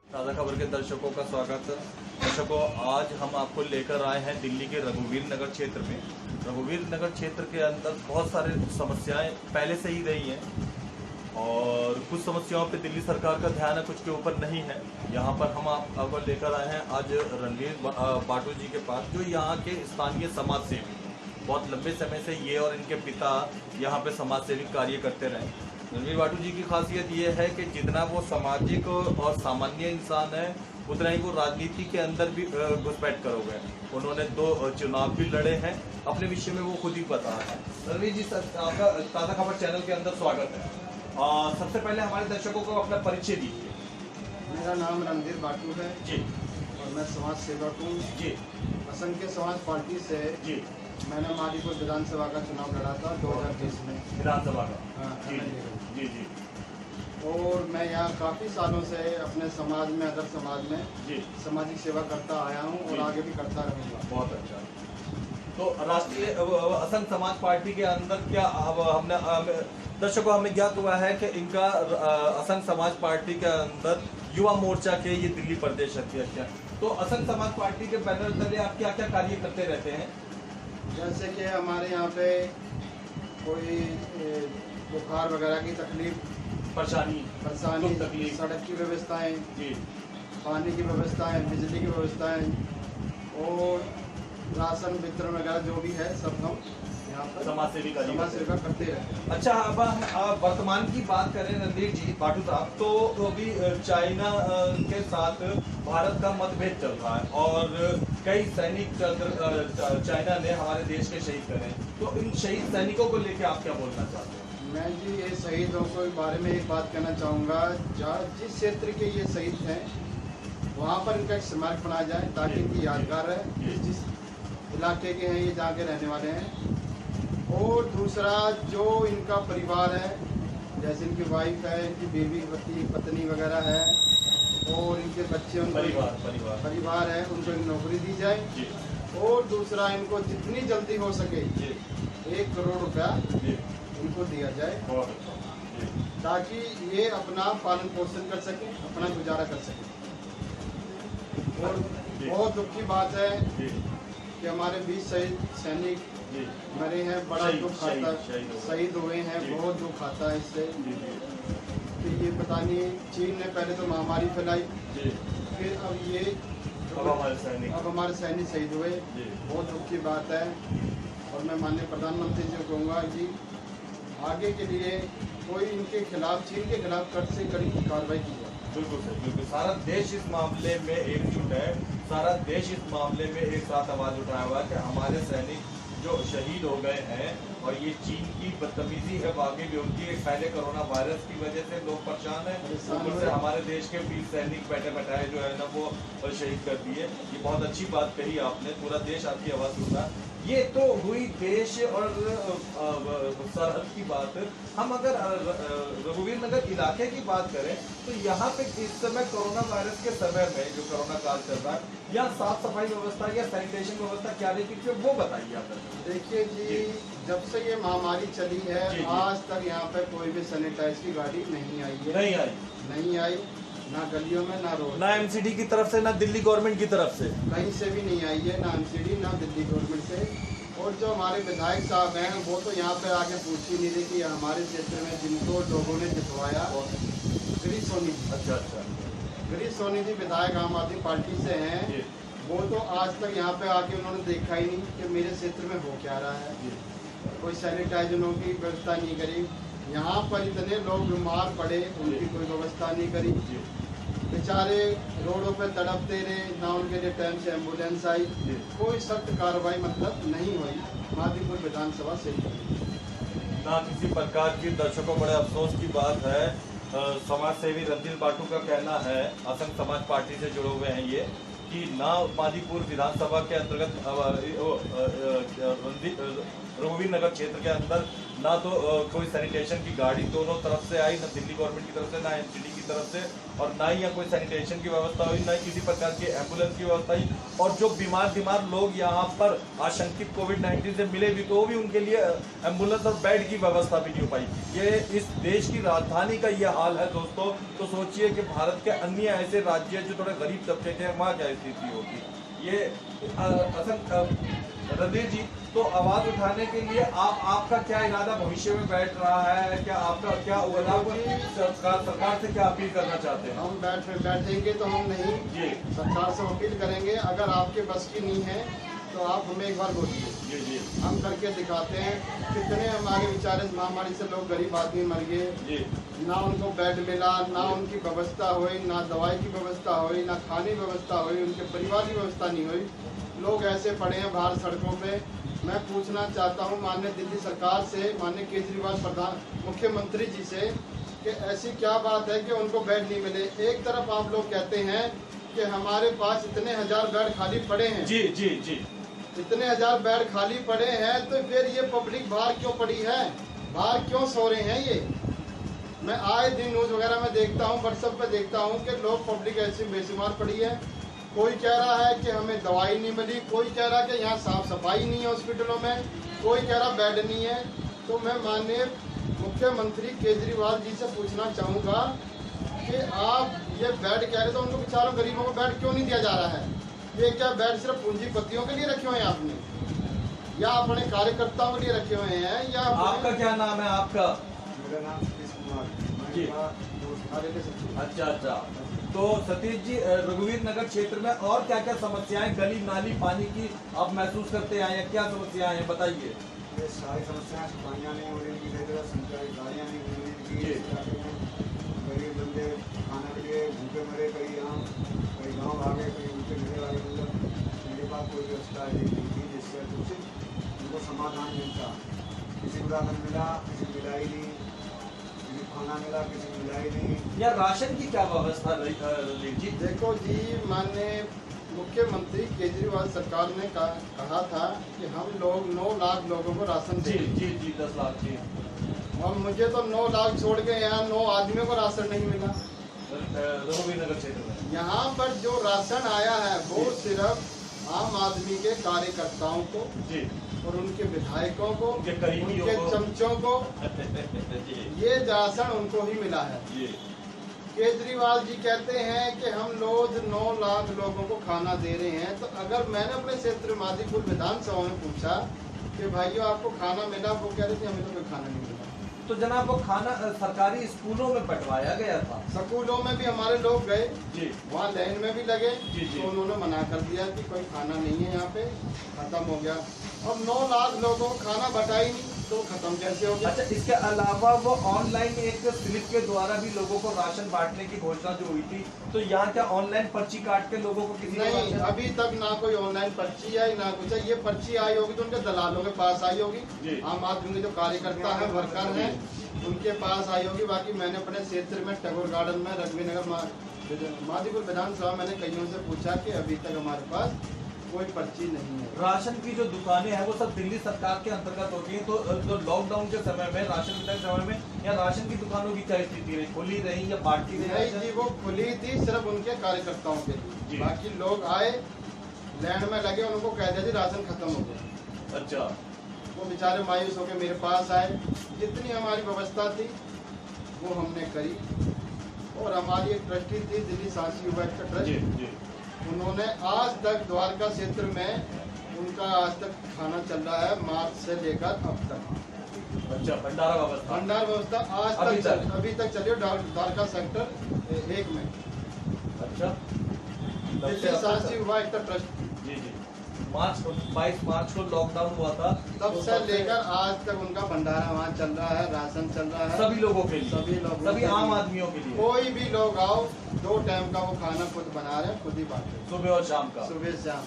ताज़ा खबर के दर्शकों का स्वागत। दर्शकों, आज हम आपको लेकर आए हैं दिल्ली के रघुवीर नगर क्षेत्र में। रघुवीर नगर क्षेत्र के अंदर बहुत सारे समस्याएं पहले से ही रही हैं और कुछ समस्याओं पे दिल्ली सरकार का ध्यान है, कुछ के ऊपर नहीं है। यहाँ पर हम आपको लेकर आए हैं आज रणवीर बाटू जी के पास, जो यहाँ के स्थानीय समाज सेवी हैं। बहुत लंबे समय से ये और इनके पिता यहाँ पे समाज सेवी कार्य करते रहे। रणवीर बाटू जी की खासियत ये है कि जितना वो सामाजिक और सामान्य इंसान है, उतना ही वो राजनीति के अंदर भी घुसपैठ कर हो गए। उन्होंने 2 चुनाव भी लड़े हैं। अपने विषय में वो खुद ही बता रहे हैं। रणवीर जी, आपका ताज़ा खबर चैनल के अंदर स्वागत है। सबसे पहले हमारे दर्शकों को अपना परिचय दीजिए। मेरा नाम रणवीर बाटू है जी और मैं समाज सेवक हूँ। जी असंख्य समाज पार्टी से जी मैंने मादीपुर विधानसभा का चुनाव लड़ा था 2020 में, विधानसभा का। हाँ, जी जी जी और मैं यहाँ काफ़ी सालों से अपने समाज में, अदर समाज में जी सामाजिक सेवा करता आया हूँ और जी। आगे भी करता रहूँगा। बहुत अच्छा। तो राष्ट्रीय असंघ समाज पार्टी के अंदर क्या हमने दर्शकों हमें ज्ञात हुआ है कि इनका असंघ समाज पार्टी के अंदर युवा मोर्चा के ये दिल्ली प्रदेश अध्यक्ष हैं। तो असंघ समाज पार्टी के बैनर तले आप क्या क्या कार्य करते रहते हैं? जैसे कि हमारे यहाँ पे कोई बुखार वगैरह की तकलीफ, परेशानी, परेशानी, तकलीफ, सड़क की व्यवस्थाएँ, जी, पानी की व्यवस्थाएँ, बिजली की व्यवस्थाएँ और राशन वितरण वगैरह जो भी है सब हम यहाँ पर समाज सेवी कार्य समाज सेवा करते रहते हैं। अच्छा, अब हम वर्तमान की बात करें रणवीर जी बाटू साहब, तो अभी चाइना के साथ भारत का मतभेद चल रहा है और कई सैनिक चाइना ने हमारे देश के शहीद करे। तो इन शहीद सैनिकों को लेकर आप क्या बोलना चाहते हैं? मैं जी ये शहीदों के बारे में एक बात कहना चाहूँगा। जिस क्षेत्र के ये शहीद हैं वहाँ पर इनका एक स्मारक बनाया जाए ताकि इनकी यादगार है। जिस इलाके के हैं ये जहाँ के रहने वाले हैं। और दूसरा जो इनका परिवार है, जैसे इनकी वाइफ है, इनकी बेबी पत्नी वगैरह है और इनके बच्चे, परिवार है, उनको एक नौकरी दी जाए। और दूसरा इनको जितनी जल्दी हो सके 1 करोड़ रुपया इनको दिया जाए ताकि ये अपना पालन पोषण कर सकें, अपना गुजारा कर सकें। और बहुत दुख की बात है कि हमारे 20 सैनिक मरे हैं। बड़ा दुख आता है, शहीद हुए हैं, बहुत दुख आता है इससे कि ये पता नहीं, चीन ने पहले तो महामारी फैलाई, फिर अब ये अब हमारे सैनिक शहीद हुए। बहुत दुख की बात है और मैं माननीय प्रधानमंत्री जी को कहूँगा कि आगे के लिए कोई इनके खिलाफ, चीन के खिलाफ कड़ी से कड़ी कार्रवाई की जाए। बिल्कुल सही, बिल्कुल। सारा देश इस मामले में एकजुट है। सारा देश इस मामले में एक साथ आवाज उठाया हुआ है कि हमारे सैनिक जो शहीद हो गए हैं और ये चीन की बदतमीजी है वाकई भी उनकी। पहले कोरोना वायरस की वजह से लोग परेशान हैं, ऊपर से हमारे देश के 20 सैनिक बैठे बैठाए जो है ना वो शहीद कर दिए। ये बहुत अच्छी बात कही आपने, पूरा देश आपकी आवाज़ सुन रहा है। ये तो हुई देश और सरहद की बात। हम अगर रघुवीर नगर इलाके की बात करें तो यहाँ पे इस समय कोरोना वायरस के समय में जो कोरोना काल चल रहा है, या साफ सफाई व्यवस्था या सैनिटेशन व्यवस्था क्या रही, वो बताइए आप। देखिए जी, जब से ये महामारी चली है आज तक यहाँ पे कोई भी सैनिटाइज की गाड़ी नहीं आई है। नहीं आई, ना गलियों में, ना रोड, ना एमसीडी की तरफ से, ना दिल्ली गवर्नमेंट की तरफ से, कहीं से भी नहीं आई है, ना एमसीडी ना दिल्ली गवर्नमेंट से। और जो हमारे विधायक साहब हैं वो तो यहाँ पे आके पूछ ही नहीं रहे कि हमारे क्षेत्र में जिनको लोगों ने जितवाया, गिरीश सोनी, गिरीश सोनी जी विधायक आम आदमी पार्टी से हैं, वो तो आज तक यहाँ पे आके उन्होंने देखा ही नहीं कि मेरे क्षेत्र में हो क्या रहा है। कोई सैनिटाइजरों की व्यवस्था नहीं करी, यहाँ पर इतने लोग बीमार पड़े, उनकी कोई व्यवस्था नहीं करी। बेचारे रोडों पे तड़पते रहे, ना उनके लिए टाइम से एम्बुलेंस आई, कोई सख्त कार्रवाई मतलब नहीं हुई मादीपुर विधानसभा से ना किसी प्रकार की। दर्शकों, बड़े अफसोस की बात है। समाज सेवी रणवीर बाटू का कहना है, असंघ समाज पार्टी से जुड़े हुए हैं ये, कि ना मादीपुर विधानसभा के अंतर्गत रघुवीर नगर क्षेत्र के अंदर ना तो कोई सैनिटेशन की गाड़ी दोनों तरफ से आई, ना दिल्ली गवर्नमेंट की तरफ से, ना एमसीडी की तरफ से, और ना ही यहाँ कोई सैनिटेशन की व्यवस्था हुई, ना ही किसी प्रकार की एम्बुलेंस की व्यवस्था हुई। और जो बीमार लोग यहाँ पर आशंकित कोविड-19 से मिले भी तो भी उनके लिए एम्बुलेंस और बेड की व्यवस्था भी नहीं हो पाई। ये इस देश की राजधानी का ये हाल है दोस्तों, तो सोचिए कि भारत के अन्य ऐसे राज्य जो थोड़े गरीब तबके के हैं वहाँ क्या स्थिति होगी। ये रणधीर जी, तो आवाज उठाने के लिए आपका क्या इरादा भविष्य में बैठ रहा है, क्या आपका क्या सरकार से क्या अपील करना चाहते हैं? हम बैठेंगे तो हम नहीं जी सरकार से अपील करेंगे, अगर आपके बस की नहीं है तो आप हमें एक बार बोलिए, जी जी हम करके दिखाते हैं। कितने हमारे बेचारे महामारी से लोग गरीब आदमी मर गए, जी, ना उनको बेड मिला, ना उनकी व्यवस्था हुई, ना दवाई की व्यवस्था हुई, ना खाने की व्यवस्था हुई, उनके परिवार की व्यवस्था नहीं हुई। लोग ऐसे पड़े हैं बाहर सड़कों पे। मैं पूछना चाहता हूँ माननीय दिल्ली सरकार से, माननीय केजरीवाल मुख्यमंत्री जी से, कि ऐसी क्या बात है कि उनको बेड नहीं मिले। एक तरफ आप लोग कहते हैं कि हमारे पास इतने हजार बेड खाली पड़े हैं, जी जी जी, इतने हजार बेड खाली पड़े हैं, तो फिर ये पब्लिक बाहर क्यों पड़ी है, बाहर क्यों सो रहे हैं ये? मैं आए दिन न्यूज वगैरह में देखता हूँ, व्हाट्सएप पे देखता हूँ कि लोग पब्लिक ऐसी बेशुमार पड़ी है। कोई कह रहा है कि हमें दवाई नहीं मिली, कोई कह रहा है कि यहाँ साफ सफाई नहीं है हॉस्पिटलों में, कोई कह रहा बेड नहीं है। तो मैं माननीय मुख्यमंत्री केजरीवाल जी से पूछना चाहूँगा कि आप ये बेड कह रहे तो उनको बेचारों गरीबों को बेड क्यों नहीं दिया जा रहा है? ये क्या बेड सिर्फ पूंजीपतियों के लिए रखे हुए हैं आपने, या अपने कार्यकर्ताओं के लिए रखे हुए हैं, या आपका क्या नाम है आपका? मेरा नाम सतीश कुमार जी। अच्छा अच्छा, तो सतीश जी, रघुवीर नगर क्षेत्र में और क्या क्या समस्याएं, गली नाली पानी की आप महसूस करते हैं, या क्या समस्याएं हैं बताइए? ये सारी समस्याएं, सफाइयाँ नहीं हो रही, गाड़ियाँ नहीं हो रही, गरीब बंदे खाने के लिए भूखे मरे, कई गाँव भागे, कहीं उनके घरे वाले, मेरे पास कोई व्यवस्था नहीं थी जिससे उनको समाधान मिलता। किसी को राशन मिला, किसी को मिला ही नहीं, किसी को खाना मिला, किसी को मिला ही नहीं। या राशन की क्या व्यवस्था रही जी? देखो जी, माननीय मुख्यमंत्री केजरीवाल सरकार ने कहा था कि हम लोग 9 लाख लोगों को राशन जी देंगे। जी जी, 10 लाख जी। और मुझे तो 9 लाख छोड़ के यहाँ 9 आदमियों को राशन नहीं मिला। रघुवीर नगर क्षेत्र में यहाँ पर जो राशन आया है वो सिर्फ आम आदमी के कार्यकर्ताओं को जी, और उनके विधायकों को, उनके करीबियों उनके को, चमचों को जी ये राशन उनको ही मिला है। जी, केजरीवाल जी कहते हैं कि हम रोज 9 लाख लोगों को खाना दे रहे हैं। तो अगर मैंने अपने क्षेत्र मादीपुर विधानसभा में पूछा कि भाइयों आपको खाना मिला, वो कह रहे थे हमें तो कोई खाना नहीं मिला। तो जनाब वो खाना सरकारी स्कूलों में बंटवाया गया था। स्कूलों में भी हमारे लोग गए जी, वहाँ लाइन में भी लगे, जी, जी। तो उन्होंने मना कर दिया कि कोई खाना नहीं है यहाँ पे, खत्म हो गया। अब 9 लाख लोगों को खाना बटा ही नहीं, तो खत्म कैसे हो गया? अच्छा, इसके अलावा वो ऑनलाइन एक स्लिप के द्वारा भी लोगों को राशन बांटने की घोषणा जो हुई थी, तो यहाँ क्या ऑनलाइन पर्ची काट के लोगों को किसी नहीं, अभी तक ना कोई ऑनलाइन पर्ची आई ना कुछ है। ये पर्ची आई होगी तो उनके दलालों के पास आई होगी, आम आदमी के जो कार्यकर्ता है, वर्कर हैं, उनके पास आई होगी। बाकी मैंने अपने क्षेत्र में टैगोर गार्डन में, रघुवीर नगर मादीपुर विधानसभा मैंने कईयों से पूछा कि अभी तक हमारे पास कोई पर्ची नहीं है। राशन की जो दुकानें हैं वो सब दिल्ली सरकार के अंतर्गत होती हैं, तो लॉकडाउन के समय में, राशन वितरण समय में, या राशन की दुकानों की क्या स्थिति रही, खुली रही या बांटी रही? नहीं जी, वो खुली थी सिर्फ उनके कार्यकर्ताओं के लिए। बाकी लोग आए, लाइन में लगे, उनको कह दिया जी राशन खत्म हो गया। अच्छा, वो बेचारे मायूस होकर मेरे पास आए। जितनी हमारी व्यवस्था थी वो हमने करी, और हमारी एक ट्रस्टी थी दिल्ली सांसी युवा का ट्रस्ट, उन्होंने आज तक द्वारका क्षेत्र में उनका आज तक खाना चल रहा है, मार्च से लेकर अब तक। अच्छा, भंडारा व्यवस्था आज अभी तक चली द्वारका सेक्टर 1 में। अच्छा, दिल्ली सांसी युवा ट्रस्ट। जी जी, 22 मार्च को लॉकडाउन हुआ था, तब से लेकर आज तक उनका भंडारा वहाँ चल रहा है, राशन चल रहा है सभी लोगों के लिए, सभी आम आदमियों के लिए। कोई भी लोग आओ, 2 टाइम का वो खाना खुद बना रहे हैं, खुद ही बांट रहे हैं, सुबह और शाम का, सुबह शाम।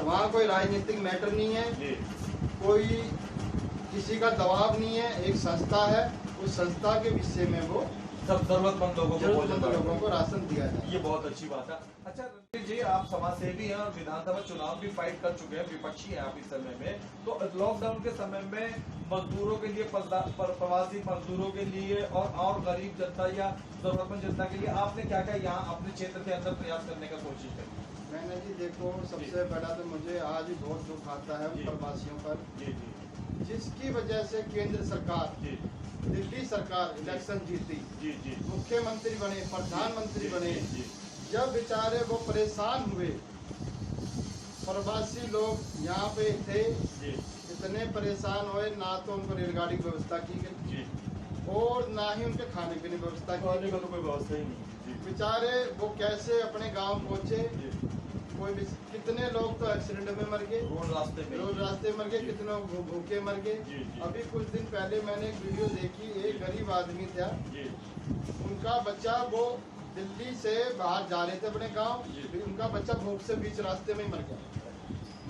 वहाँ कोई राजनीतिक मैटर नहीं है, कोई किसी का दबाव नहीं है। एक संस्था है, उस संस्था के विषय में वो सब जरूरतमंद लोगों को भोजन जरूरतमंद लोगों को राशन दिया जाए। ये बहुत अच्छी बात है। अच्छा रणवीर जी, आप समाज सेवी हैं और विधानसभा चुनाव भी फाइट कर चुके हैं, विपक्षी हैं आप इस समय में, तो लॉकडाउन के समय में मजदूरों के लिए, प्रवासी मजदूरों के लिए और गरीब जनता या जरूरतमंद जनता के लिए आपने क्या क्या यहाँ अपने क्षेत्र के अंदर प्रयास करने का कोशिश करी? मैंने जी देखो, सबसे पहला तो मुझे आज भी बहुत दुख आता है उन प्रवासियों पर, जी जी, जिसकी वजह से केंद्र सरकार, जी दिल्ली सरकार इलेक्शन जीती, जी जी, मुख्यमंत्री बने, प्रधानमंत्री बने, जी जब बेचारे वो परेशान हुए, प्रवासी लोग यहाँ पे थे, जी इतने परेशान हुए, ना तो उनको रेलगाड़ी की व्यवस्था की गई जी, और ना ही उनके खाने पीने की व्यवस्था की खाने गई। का तो कोई व्यवस्था ही नहीं। जी बेचारे वो कैसे अपने गांव पहुंचे, जी, कितने लोग तो एक्सीडेंट में मर गए, रोड रास्ते में, रोड रास्ते मर गए, कितने लोग भूखे मर जी, गए। जी। अभी कुछ दिन पहले मैंने एक वीडियो देखी, एक गरीब आदमी था, जी उनका बच्चा, वो दिल्ली से बाहर जा रहे थे अपने गांव, जी। उनका बच्चा भूख से बीच रास्ते में ही मर गया,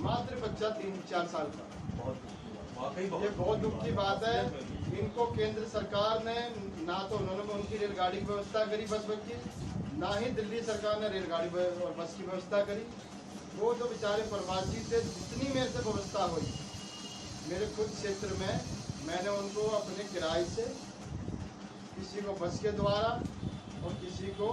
मात्र बच्चा 3-4 साल का। वाकई ये बहुत दुख की बात है। इनको केंद्र सरकार ने, ना तो उन्होंने उनकी रेलगाड़ी की व्यवस्था करी बस की, ना ही दिल्ली सरकार ने रेलगाड़ी और बस की व्यवस्था करी। वो जो बेचारे प्रवासी थे, जितनी मेरे से व्यवस्था हुई मेरे खुद क्षेत्र में, मैंने उनको अपने किराए से, किसी को बस के द्वारा और किसी को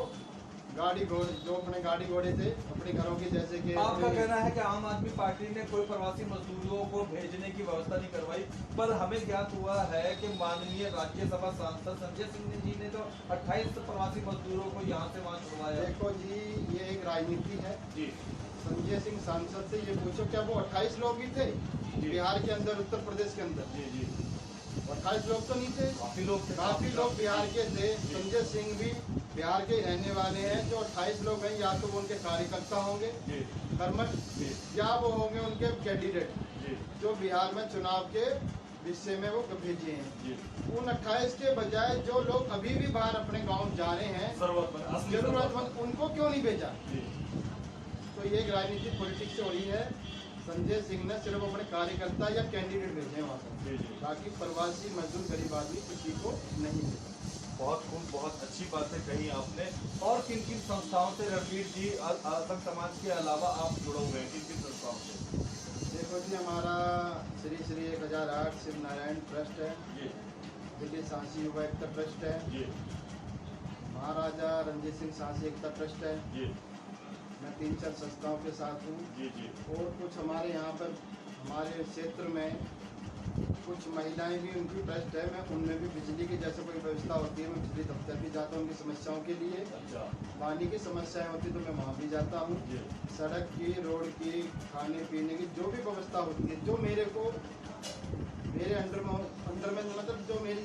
गाड़ी घोड़े, जो अपने गाड़ी घोड़े थे अपने घरों के, जैसे कि आपका कहना है कि आम आदमी पार्टी ने कोई प्रवासी मजदूरों को भेजने की व्यवस्था नहीं करवाई, पर हमें ज्ञात हुआ है कि माननीय राज्यसभा सांसद संजय सिंह जी ने तो 28 प्रवासी मजदूरों को यहाँ से वहाँ छुड़वाया। देखो जी, ये एक राजनीति है जी, संजय सिंह सांसद से ये पूछो, क्या वो 28 लोग ही थे बिहार के अंदर, उत्तर प्रदेश के अंदर? जी जी, 28 लोग तो नहीं थे, काफी लोग थे, काफी लोग बिहार के थे। संजय सिंह भी बिहार के रहने वाले हैं। जो 28 लोग हैं, या तो वो उनके कार्यकर्ता होंगे जी कर्मठ, जी या वो होंगे उनके कैंडिडेट जी जो बिहार में चुनाव के विषय में वो भेजे हैं। जी, उन 28 के बजाय जो लोग अभी भी बाहर अपने गांव जा रहे हैं, जरूरतमंद, उनको क्यों नहीं भेजा? जी, तो ये एक राजनीतिक पॉलिटिक्स हो रही है। संजय सिंह ने सिर्फ अपने कार्यकर्ता या कैंडिडेट भेजे हैं वहाँ पर, जी जी, बाकी प्रवासी मजदूर गरीब आदमी किसी को नहीं भेजा। बहुत खूब, बहुत अच्छी बातें कही आपने। और किन किन संस्थाओं से रणवीर जी, अलग समाज के अलावा आप जुड़े हुए हैं, किन किन संस्थाओं से? देखो जी, हमारा श्री श्री 1008 शिव नारायण ट्रस्ट है, जी दिल्ली सांसी युवा एकता ट्रस्ट है, जी महाराजा रणजीत सिंह सांसी एकता ट्रस्ट है। जी मैं 3-4 संस्थाओं के साथ हूँ। जी जी, और कुछ हमारे यहाँ पर, हमारे क्षेत्र में कुछ महिलाएं भी, उनकी ट्रस्ट है, मैं उनमें भी बिजली की जैसे कोई व्यवस्था होती है, मैं बिजली दफ्तर भी जाता हूँ उनकी समस्याओं के लिए। अच्छा, पानी की समस्याएं होती तो मैं वहाँ भी जाता हूँ। जी सड़क की, रोड की, खाने पीने की जो भी व्यवस्था होती है, जो मेरे को, मेरे अंडर में मतलब जो मेरी,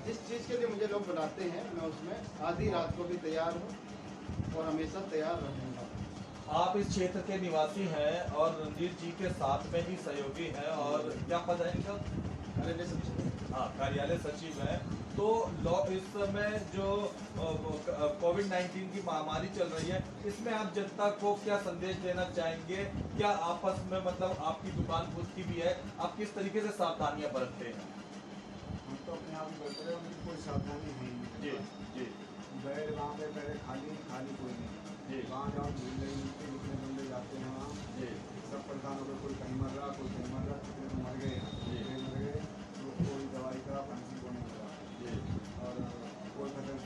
जिस चीज़ के लिए मुझे लोग बुलाते हैं, मैं उसमें आधी रात को भी तैयार हूँ और हमेशा तैयार रहूँगा। आप इस क्षेत्र के निवासी हैं और रणजीत जी के साथ में ही सहयोगी हैं, और क्या पद है इनका? कार्यालय सचिव। हाँ, कार्यालय सचिव है। तो इस समय जो कोविड-19 की महामारी चल रही है, इसमें आप जनता को क्या संदेश देना चाहेंगे? क्या आपस में, मतलब आपकी दुकान खुद की भी है, आप किस तरीके से सावधानियां बरतते हैं? हम तो अपने आप ही बरत रहे हैं, उनकी कोई सावधानी है नहीं। जी जी बैठ वहाँ पे पहले खाली कोई नहीं, जी वहाँ जाओ भीड़ लगी, कितने बंदे जाते हैं वहाँ, जी सब परेशान हो गए, कोई कहीं मर रहा, कोई कहीं मर रहा, कितने तो मर गए, जी। कितने मर गए, तो कोई दवाई करा, पेंसिल को नहीं करा। जी, और कोई मतलब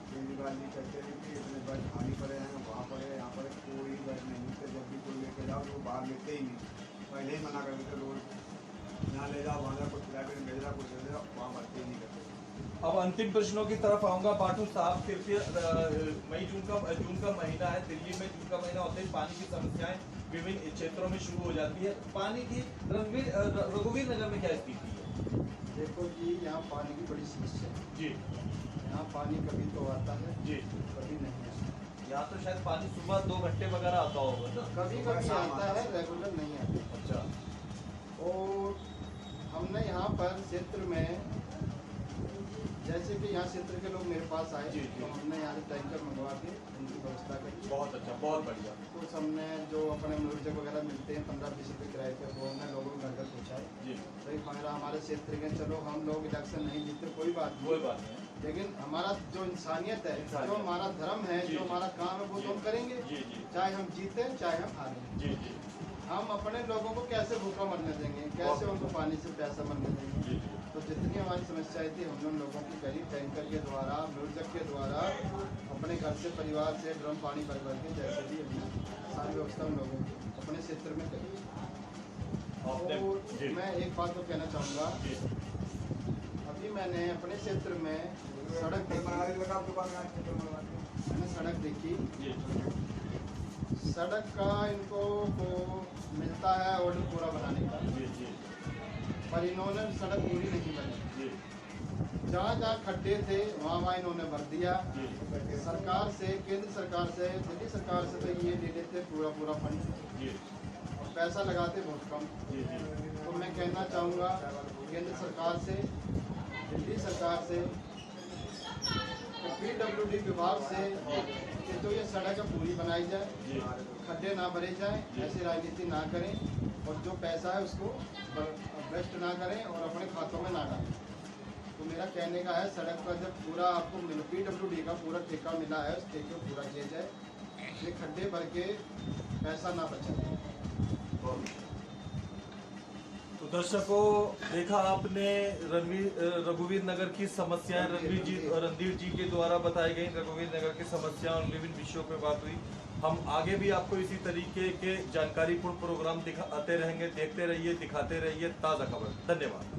केजरीवाल जी कहते हैं कि इतने बेड खाली पड़े हैं, वहाँ पड़े, यहाँ पड़े, कोई बेड नहीं मिलते। जब भी कोई लेके जाओ तो बाहर लेते ही नहीं, पहले ही मना कर देते, रोज यहाँ ले जाओ, वहाँ जाओ, कुछ प्राइवेट भेज रहा, कुछ ले जाओ, वहाँ भर्ती नहीं करते। अब अंतिम प्रश्नों की तरफ आऊंगा। बाटू साहब, मई जून का महीना है, दिल्ली में जून का महीना होते ही पानी की समस्याएं विभिन्न क्षेत्रों में शुरू हो जाती है। पानी की रघुवीर नगर में क्या स्थिति है? देखो जी, यहाँ पानी की बड़ी समस्या है। जी, यहाँ पानी कभी तो आता है, जी, कभी नहीं आता। यहाँ तो शायद पानी सुबह 2 घंटे वगैरह आता होगा ना? कभी कभी आता है, रेगुलर नहीं आता। अच्छा, और हमने यहाँ पर क्षेत्र में, जैसे कि यहाँ क्षेत्र के लोग मेरे पास आए, जी, जी। तो हमने यहाँ से टैंकर मंगवा के उनकी व्यवस्था करी। बहुत अच्छा, बहुत बढ़िया। कुछ हमने जो अपने मुर्जे वगैरह मिलते हैं 15-20 रुपये किराए पे, वो हमने लोगों को घर घर पहुँचाए। जी, सही फायदा हमारे क्षेत्र के, चलो हम लोग इलेक्शन नहीं जीतते, कोई बात नहीं, कोई बात नहीं। लेकिन हमारा जो इंसानियत है, जो हमारा धर्म है, जी, जो हमारा काम है, वो तो हम करेंगे, जी जी चाहे हम जीते चाहे हम हारें। जी जी हम अपने लोगों को कैसे भूखा मरने देंगे, कैसे उनको पानी से प्यासा मरने देंगे। जी तो जितनी हमारी समस्याएं थी हम लोगों की करी टैंकर के द्वारा, म्यूजक के द्वारा, अपने घर से परिवार से ड्रम पानी भर भर के जैसे भी हमने सारी व्यवस्था हम लोगों की अपने क्षेत्र में करी। आपने और जी मैं एक बात तो कहना चाहूँगा, जी अभी मैंने अपने क्षेत्र में सड़क देखी, मैंने सड़क देखी, जी सड़क का इनको को मिलता है ऑर्डर पूरा बनाने का, जी जी पर इन्होंने सड़क पूरी नहीं बनी। जी जहाँ जहाँ खड्डे थे वहाँ इन्होंने भर दिया। जी सरकार से, केंद्र सरकार से, दिल्ली सरकार से तो ये ले लेते पूरा फंड जी और पैसा लगाते बहुत कम। जी जी तो मैं कहना चाहूँगा केंद्र सरकार से, दिल्ली सरकार से, PWD विभाग से कि तो ये सड़क पूरी बनाई जाए, जी खड्डे ना भरे जाए, ऐसी राजनीति ना करें और जो पैसा है उसको वेस्ट ना करें और अपने खातों में ना डालें। तो मेरा कहने का है सड़क पर जब पूरा आपको PWD का पूरा ठेका मिला है, उस ठेके को पूरा किया जाए, ये खड्डे भर के पैसा ना बचाए। तो दर्शकों, देखा आपने रघुवीर नगर की समस्याएं, रणधीर जी के द्वारा बताई गई रघुवीर नगर की समस्याएं और विभिन्न विषयों पे बात हुई। हम आगे भी आपको इसी तरीके के जानकारीपूर्ण प्रोग्राम दिखाते रहेंगे। देखते रहिए, दिखाते रहिए ताज़ा खबर। धन्यवाद।